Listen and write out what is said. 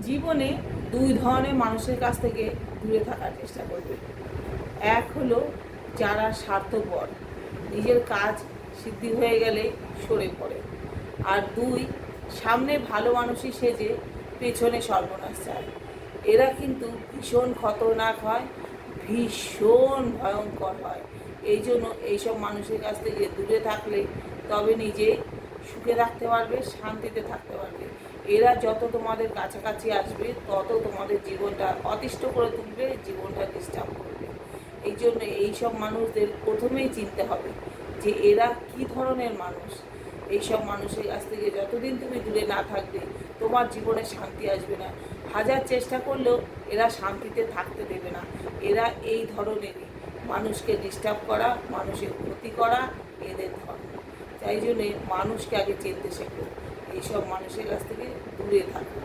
জীবনে দুই ধরনের মানুষের কাছ থেকে দূরে থাকার চেষ্টা করবে। এক হলো যারা স্বার্থপর, নিজের কাজ সিদ্ধি হয়ে গেলে সরে পড়ে। আর দুই, সামনে ভালো মানুষই সেজে পেছনে সর্বনাশ চায়। এরা কিন্তু ভীষণ খতরনাক হয়, ভীষণ ভয়ঙ্কর হয়। এই জন্য এইসব মানুষের কাছ থেকে দূরে থাকলে তবে নিজে সুখে থাকতে পারবে, শান্তিতে থাকতে পারবে। এরা যত তোমাদের কাছাকাছি আসবে তত তোমাদের জীবনটা অতিষ্ঠ করে তুলবে, জীবনটা ডিস্টার্ব করবে। এই জন্য এইসব মানুষদের প্রথমেই চিনতে হবে যে এরা কি ধরনের মানুষ। এইসব মানুষের কাছ থেকে যতদিন তুমি দূরে না থাকবে তোমার জীবনে শান্তি আসবে না। হাজার চেষ্টা করলেও এরা শান্তিতে থাকতে দেবে না। এরা এই ধরনেরই, মানুষকে ডিস্টার্ব করা, মানুষের ক্ষতি করা এদের ধর্ম। তাই জন্যে মানুষকে আগে চিনতে শেখো, এইসব মানুষের কাছ থেকে দূরে থাকো।